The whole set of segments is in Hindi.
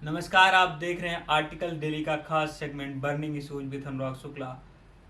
नमस्कार, आप देख रहे हैं आर्टिकल डेली का खास सेगमेंट बर्निंग इशूज विद अनुराग शुक्ला।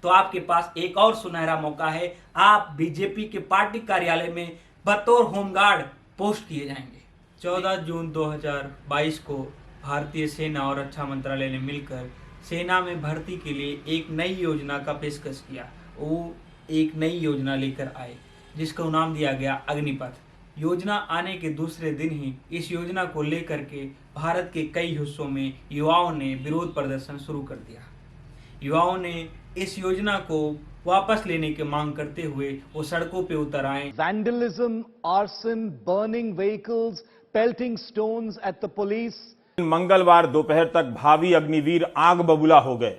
तो आपके पास एक और सुनहरा मौका है। आप बीजेपी के पार्टी कार्यालय में बतौर होमगार्ड पोस्ट किए जाएंगे। 14 जून 2022 को भारतीय सेना और रक्षा मंत्रालय ने मिलकर सेना में भर्ती के लिए एक नई योजना का पेशकश किया। वो एक नई योजना लेकर आए जिसका नाम दिया गया अग्निपथ। योजना आने के दूसरे दिन ही इस योजना को लेकर के भारत के कई हिस्सों में युवाओं ने विरोध प्रदर्शन शुरू कर दिया। युवाओं ने इस योजना को वापस लेने की मांग करते हुए वो सड़कों पे उतर आए। Vandalism, arson, burning vehicles, pelting stones at the police. मंगलवार दोपहर तक भावी अग्निवीर आग बबूला हो गए।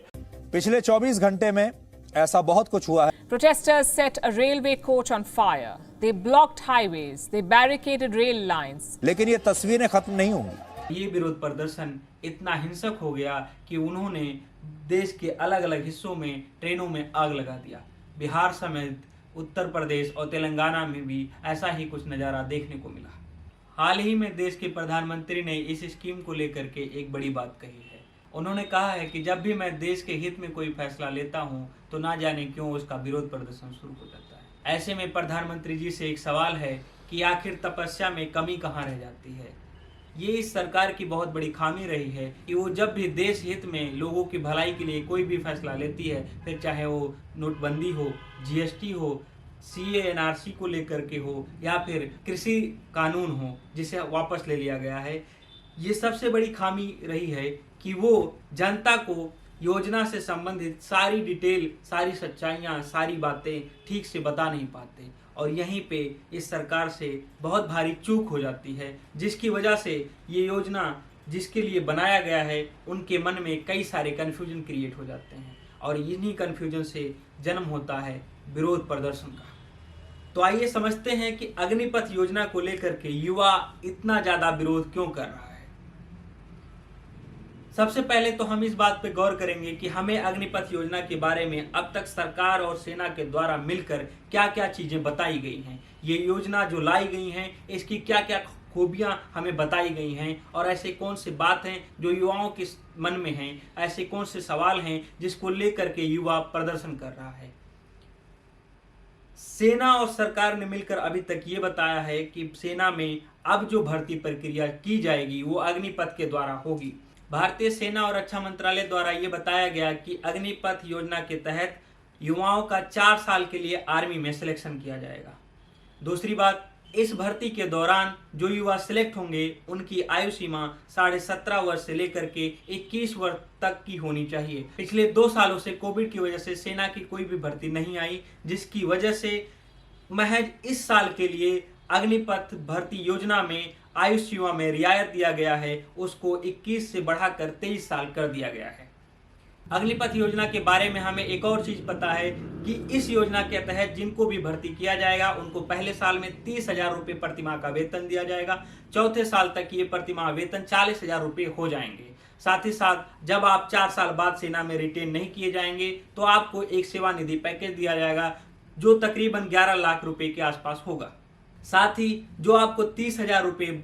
पिछले 24 घंटे में ऐसा बहुत कुछ हुआ है। Protesters set a railway coach on fire. They blocked highways. They barricaded rail lines. लेकिन ये तस्वीरें खत्म नहीं होंगी। ये विरोध प्रदर्शन इतना हिंसक हो गया कि उन्होंने देश के अलग अलग हिस्सों में ट्रेनों में आग लगा दिया। बिहार समेत उत्तर प्रदेश और तेलंगाना में भी ऐसा ही कुछ नज़ारा देखने को मिला। हाल ही में देश के प्रधानमंत्री ने इस स्कीम को लेकर के एक बड़ी बात कही है। उन्होंने कहा है कि जब भी मैं देश के हित में कोई फैसला लेता हूं तो ना जाने क्यों उसका विरोध प्रदर्शन शुरू हो जाता है। ऐसे में प्रधानमंत्री जी से एक सवाल है कि आखिर तपस्या में कमी कहाँ रह जाती है। ये इस सरकार की बहुत बड़ी खामी रही है कि वो जब भी देश हित में लोगों की भलाई के लिए कोई भी फैसला लेती है, फिर चाहे वो नोटबंदी हो, जीएसटी हो, सीए एनआरसी को लेकर के हो या फिर कृषि कानून हो जिसे वापस ले लिया गया है, ये सबसे बड़ी खामी रही है कि वो जनता को योजना से संबंधित सारी डिटेल, सारी सच्चाइयाँ, सारी बातें ठीक से बता नहीं पाते और यहीं पे इस सरकार से बहुत भारी चूक हो जाती है, जिसकी वजह से ये योजना जिसके लिए बनाया गया है उनके मन में कई सारे कन्फ्यूजन क्रिएट हो जाते हैं और इन्हीं कन्फ्यूजन से जन्म होता है विरोध प्रदर्शन का। तो आइए समझते हैं कि अग्निपथ योजना को लेकर के युवा इतना ज़्यादा विरोध क्यों कर रहा है। सबसे पहले तो हम इस बात पर गौर करेंगे कि हमें अग्निपथ योजना के बारे में अब तक सरकार और सेना के द्वारा मिलकर क्या क्या चीज़ें बताई गई हैं। ये योजना जो लाई गई हैं इसकी क्या क्या खूबियाँ हमें बताई गई हैं और ऐसे कौन से बात हैं जो युवाओं के मन में हैं, ऐसे कौन से सवाल हैं जिसको लेकर के युवा प्रदर्शन कर रहा है। सेना और सरकार ने मिलकर अभी तक ये बताया है कि सेना में अब जो भर्ती प्रक्रिया की जाएगी वो अग्निपथ के द्वारा होगी। भारतीय सेना और रक्षा मंत्रालय द्वारा ये बताया गया कि अग्निपथ योजना के तहत युवाओं का 4 साल के लिए आर्मी में सिलेक्शन किया जाएगा। दूसरी बात, इस भर्ती के दौरान जो युवा सिलेक्ट होंगे उनकी आयु सीमा 17.5 वर्ष से लेकर के 21 वर्ष तक की होनी चाहिए। पिछले 2 सालों से कोविड की वजह से सेना की कोई भी भर्ती नहीं आई, जिसकी वजह से महज इस साल के लिए अग्निपथ भर्ती योजना में आयु सीमा में रियायत दिया गया है, उसको 21 से बढ़ाकर 23 साल कर दिया गया है। अग्निपथ योजना के बारे में हमें एक और चीज पता है कि इस योजना के तहत जिनको भी भर्ती किया जाएगा उनको पहले साल में 30,000 रुपये प्रतिमाह का वेतन दिया जाएगा। चौथे साल तक ये प्रतिमाह वेतन 40,000 रुपये हो जाएंगे। साथ ही साथ जब आप 4 साल बाद सेना में रिटेन नहीं किए जाएंगे तो आपको एक सेवानिधि पैकेज दिया जाएगा जो तकरीबन 11 लाख रुपए के आसपास होगा। साथ ही जो आपको 30,000 रुपये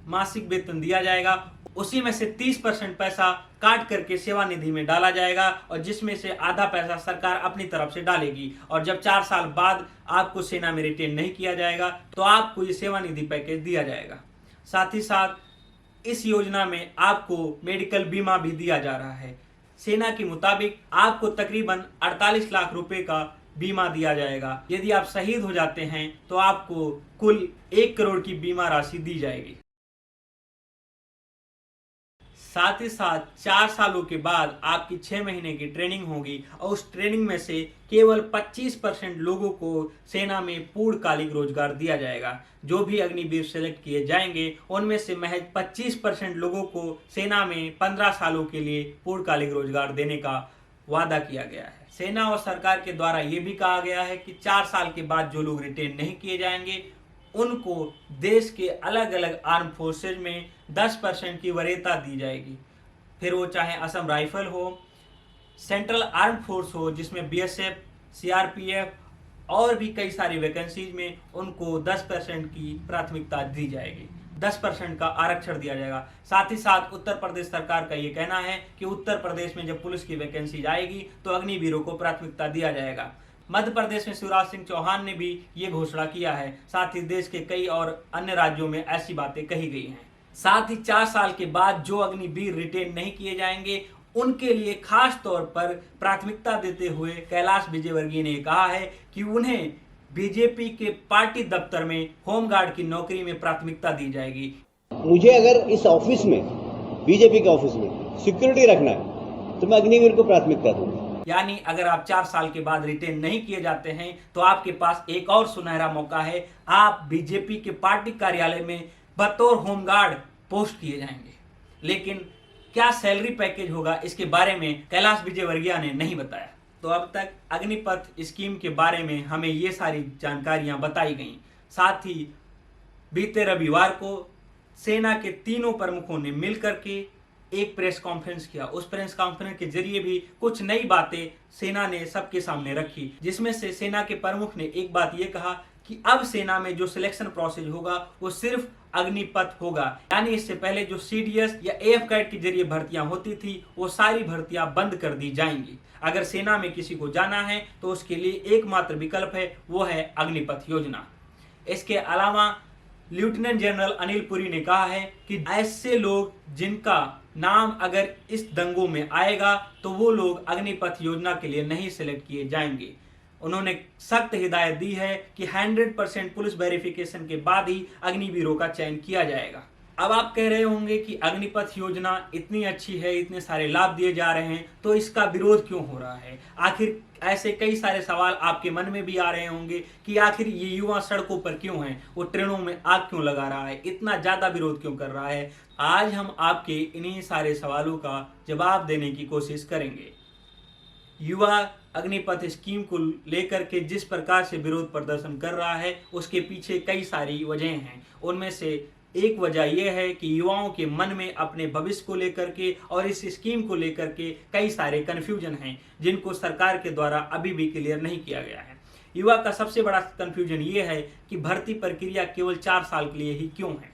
मासिक वेतन दिया जाएगा उसी में से 30% पैसा काट करके सेवानिधि में डाला जाएगा और जिसमें से आधा पैसा सरकार अपनी तरफ से डालेगी। और जब 4 साल बाद आपको सेना में रिटेन नहीं किया जाएगा तो आपको ये सेवानिधि पैकेज दिया जाएगा। साथ ही साथ इस योजना में आपको मेडिकल बीमा भी दिया जा रहा है। सेना के मुताबिक आपको तकरीबन 48 लाख रुपए का बीमा दिया जाएगा। यदि आप शहीद हो जाते हैं तो आपको कुल 1 करोड़ की बीमा राशि दी जाएगी। साथ ही साथ 4 सालों के बाद आपकी 6 महीने की ट्रेनिंग होगी और उस ट्रेनिंग में से केवल 25% लोगों को सेना में पूर्णकालिक रोजगार दिया जाएगा। जो भी अग्निवीर सेलेक्ट किए जाएंगे उनमें से महज 25% लोगों को सेना में 15 सालों के लिए पूर्णकालिक रोजगार देने का वादा किया गया है। सेना और सरकार के द्वारा ये भी कहा गया है कि 4 साल के बाद जो लोग रिटेन नहीं किए जाएंगे उनको देश के अलग अलग आर्म फोर्सेज में 10% की वरीयता दी जाएगी। फिर वो चाहे असम राइफल हो, सेंट्रल आर्म फोर्स हो जिसमें बीएसएफ, सीआरपीएफ और भी कई सारी वैकेंसीज में उनको 10% की प्राथमिकता दी जाएगी। 10% का आरक्षण दिया जाएगा। साथ ही साथ उत्तर प्रदेश सरकार का ये कहना है कि उत्तर प्रदेश में जब पुलिस की वैकेंसी आएगी तो अग्निवीरों को प्राथमिकता दिया जाएगा। मध्य प्रदेश में शिवराज सिंह चौहान ने भी ये घोषणा किया है। साथ ही देश के कई और अन्य राज्यों में ऐसी बातें कही गई हैं। साथ ही 4 साल के बाद जो अग्निवीर रिटेन नहीं किए जाएंगे उनके लिए खास तौर पर प्राथमिकता देते हुए कैलाश विजयवर्गीय ने कहा है कि उन्हें बीजेपी के पार्टी दफ्तर में होमगार्ड की नौकरी में प्राथमिकता दी जाएगी। मुझे अगर इस ऑफिस में, बीजेपी के ऑफिस में सिक्योरिटी रखना है तो मैं अग्निवीर को प्राथमिकता दूंगा। यानी अगर आप 4 साल के बाद रिटेन नहीं किए जाते हैं तो आपके पास एक और सुनहरा मौका है, आप बीजेपी के पार्टी कार्यालय में बतौर होमगार्ड पोस्ट किए जाएंगे। लेकिन क्या सैलरी पैकेज होगा, इसके बारे में कैलाश विजयवर्गीय ने नहीं बताया। तो अब तक अग्निपथ स्कीम के बारे में हमें ये सारी जानकारियां बताई गईं। साथ ही बीते रविवार को सेना के तीनों प्रमुखों ने मिलकर के एक प्रेस कॉन्फ्रेंस किया। उस प्रेस कॉन्फ्रेंस के जरिए भी कुछ नई बातें सेना ने सबके सामने रखी, जिसमें से सेना के प्रमुख ने एक बात ये कहा कि अब सेना में जो सिलेक्शन प्रोसेस होगा वो सिर्फ अग्निपथ होगा। यानी इससे पहले जो CDS या AF कैट के जरिए भर्तियां होती थी वो सारी भर्तियां बंद कर दी जाएंगी। अगर सेना में किसी को जाना है तो उसके लिए एकमात्र विकल्प है, वो है अग्निपथ योजना। इसके अलावा लेफ्टिनेंट जनरल अनिल पुरी ने कहा है कि ऐसे लोग जिनका नाम अगर इस दंगों में आएगा तो वो लोग अग्निपथ योजना के लिए नहीं सिलेक्ट किए जाएंगे। उन्होंने सख्त हिदायत दी है कि 100% पुलिस वेरिफिकेशन के बाद ही अग्निवीरों का चयन किया जाएगा। अब आप कह रहे होंगे कि अग्निपथ योजना इतनी अच्छी है, इतने सारे लाभ दिए जा रहे हैं, तो इसका विरोध क्यों हो रहा है? आखिर ऐसे कई सारे सवाल आपके मन में भी आ रहे होंगे कि आखिर ये युवा सड़कों पर क्यों हैं, वो ट्रेनों में आग क्यों लगा रहा है, इतना ज्यादा विरोध क्यों कर रहा है? आज हम आपके इन्हीं सारे सवालों का जवाब देने की कोशिश करेंगे। युवा अग्निपथ स्कीम को लेकर के जिस प्रकार से विरोध प्रदर्शन कर रहा है उसके पीछे कई सारी वजह हैं। उनमें से एक वजह यह है कि युवाओं के मन में अपने भविष्य को लेकर के और इस स्कीम को लेकर के कई सारे कन्फ्यूजन हैं, जिनको सरकार के द्वारा अभी भी क्लियर नहीं किया गया है। युवा का सबसे बड़ा कन्फ्यूजन ये है कि भर्ती प्रक्रिया केवल 4 साल के लिए ही क्यों है?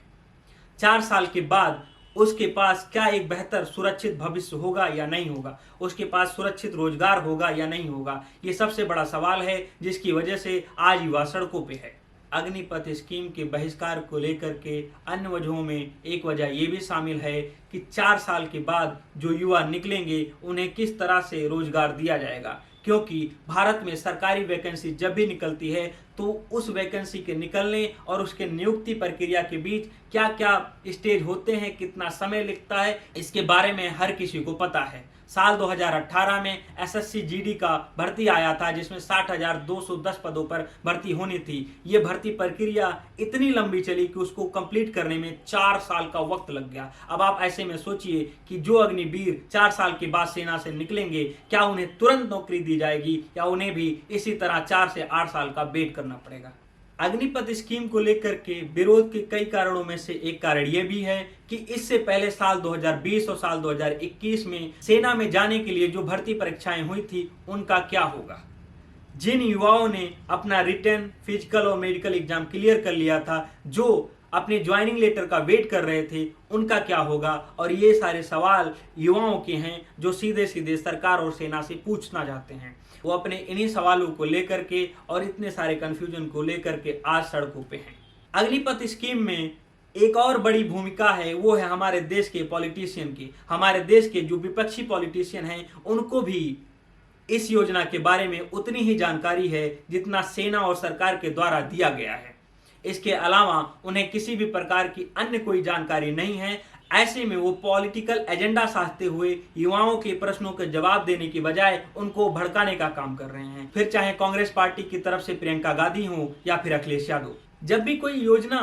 4 साल के बाद उसके पास क्या एक बेहतर सुरक्षित भविष्य होगा या नहीं होगा? उसके पास सुरक्षित रोजगार होगा या नहीं होगा? ये सबसे बड़ा सवाल है जिसकी वजह से आज युवा सड़कों पे है। अग्निपथ स्कीम के बहिष्कार को लेकर के अन्य वजहों में एक वजह ये भी शामिल है कि 4 साल के बाद जो युवा निकलेंगे उन्हें किस तरह से रोजगार दिया जाएगा, क्योंकि भारत में सरकारी वैकेंसी जब भी निकलती है तो उस वैकेंसी के निकलने और उसके नियुक्ति प्रक्रिया के बीच क्या क्या स्टेज होते हैं, कितना समय लगता है, इसके बारे में हर किसी को पता है। साल 2018 में SSC GD का भर्ती आया था जिसमें 60,210 पदों पर भर्ती होनी थी। ये भर्ती प्रक्रिया इतनी लंबी चली कि उसको कंप्लीट करने में 4 साल का वक्त लग गया। अब आप ऐसे में सोचिए कि जो अग्निवीर 4 साल के बाद सेना से निकलेंगे, क्या उन्हें तुरंत नौकरी दी जाएगी या उन्हें भी इसी तरह 4 से 8 साल का वेट करना पड़ेगा? अग्निपथ स्कीम को लेकर के विरोध के कई कारणों में से एक कारण यह भी है कि इससे पहले साल 2020 और साल 2021 में सेना में जाने के लिए जो भर्ती परीक्षाएं हुई थी उनका क्या होगा? जिन युवाओं ने अपना रिटन, फिजिकल और मेडिकल एग्जाम क्लियर कर लिया था, जो अपने ज्वाइनिंग लेटर का वेट कर रहे थे, उनका क्या होगा? और ये सारे सवाल युवाओं के हैं जो सीधे सीधे सरकार और सेना से पूछना चाहते हैं। वो अपने इन्हीं सवालों को लेकर के और इतने सारे कंफ्यूजन को लेकर के आज सड़कों पे हैं। अग्निपथ स्कीम में एक और बड़ी भूमिका है, वो है हमारे देश के पॉलिटिशियन की। हमारे देश के जो विपक्षी पॉलिटिशियन हैं उनको भी इस योजना के बारे में उतनी ही जानकारी है जितना सेना और सरकार के द्वारा दिया गया है। इसके अलावा उन्हें किसी भी प्रकार की अन्य कोई जानकारी नहीं है। ऐसे में वो पॉलिटिकल एजेंडा साधते हुए युवाओं के प्रश्नों के जवाब देने की बजाय उनको भड़काने का काम कर रहे हैं, फिर चाहे कांग्रेस पार्टी की तरफ से प्रियंका गांधी हो या फिर अखिलेश यादव। जब भी कोई योजना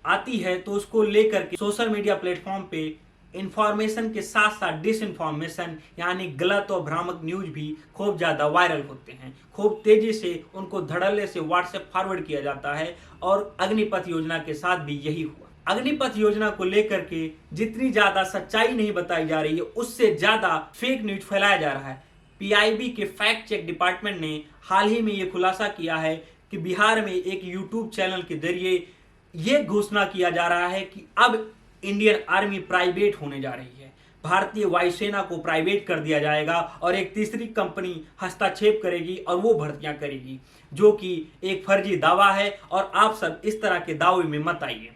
आती है तो उसको लेकर के सोशल मीडिया प्लेटफॉर्म पे इंफॉर्मेशन के साथ साथ डिसइंफॉर्मेशन यानी गलत और भ्रामक न्यूज भी खूब ज्यादा वायरल होते हैं। खूब तेजी से उनको धड़ल्ले से व्हाट्सएप फॉरवर्ड किया जाता है और अग्निपथ योजना के साथ भी यही हुआ। अग्निपथ योजना को लेकर के जितनी ज्यादा सच्चाई नहीं बताई जा रही है उससे ज्यादा फेक न्यूज फैलाया जा रहा है। PIB के फैक्ट चेक डिपार्टमेंट ने हाल ही में ये खुलासा किया है कि बिहार में एक YouTube चैनल के जरिए ये घोषणा किया जा रहा है कि अब इंडियन आर्मी प्राइवेट होने जा रही है। भारतीय वायुसेना को प्राइवेट कर दिया जाएगा और एक तीसरी कंपनी हस्तक्षेप करेगी और वो भर्तियां करेगी, जो कि एक फर्जी दावा है और आप सब इस तरह के दावे में मत आइए।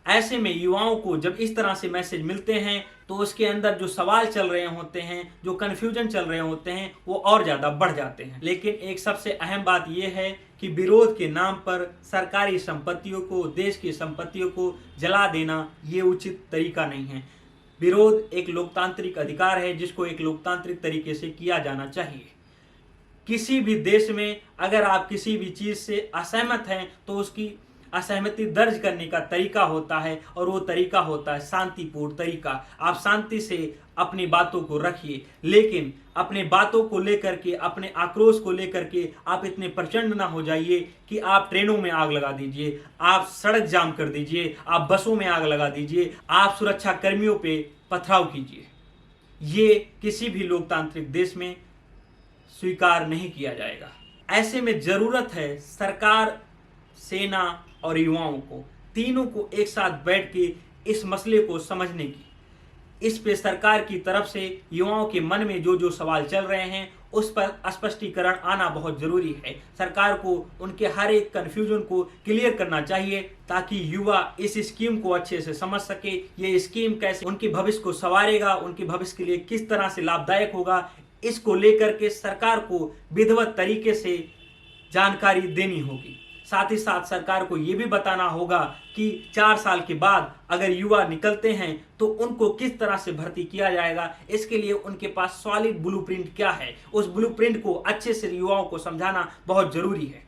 ऐसे में युवाओं को जब इस तरह से मैसेज मिलते हैं तो उसके अंदर जो सवाल चल रहे होते हैं, जो कन्फ्यूजन चल रहे होते हैं, वो और ज़्यादा बढ़ जाते हैं। लेकिन एक सबसे अहम बात यह है कि विरोध के नाम पर सरकारी संपत्तियों को, देश की संपत्तियों को जला देना ये उचित तरीका नहीं है। विरोध एक लोकतांत्रिक अधिकार है जिसको एक लोकतांत्रिक तरीके से किया जाना चाहिए। किसी भी देश में अगर आप किसी भी चीज़ से असहमत हैं तो उसकी असहमति दर्ज करने का तरीका होता है और वो तरीका होता है शांतिपूर्ण तरीका। आप शांति से अपनी बातों को रखिए, लेकिन अपने बातों को लेकर के, अपने आक्रोश को लेकर के आप इतने प्रचंड ना हो जाइए कि आप ट्रेनों में आग लगा दीजिए, आप सड़क जाम कर दीजिए, आप बसों में आग लगा दीजिए, आप सुरक्षा कर्मियों पे पथराव कीजिए। ये किसी भी लोकतांत्रिक देश में स्वीकार नहीं किया जाएगा। ऐसे में जरूरत है सरकार, सेना और युवाओं को, तीनों को एक साथ बैठ के इस मसले को समझने की। इस पे सरकार की तरफ से युवाओं के मन में जो जो सवाल चल रहे हैं उस पर स्पष्टीकरण आना बहुत जरूरी है। सरकार को उनके हर एक कन्फ्यूजन को क्लियर करना चाहिए ताकि युवा इस स्कीम को अच्छे से समझ सके। ये स्कीम कैसे उनके भविष्य को संवारेगा, उनके भविष्य के लिए किस तरह से लाभदायक होगा, इसको लेकर के सरकार को विधिवत तरीके से जानकारी देनी होगी। साथ ही साथ सरकार को ये भी बताना होगा कि 4 साल के बाद अगर युवा निकलते हैं तो उनको किस तरह से भर्ती किया जाएगा। इसके लिए उनके पास सॉलिड ब्लूप्रिंट क्या है, उस ब्लूप्रिंट को अच्छे से युवाओं को समझाना बहुत जरूरी है।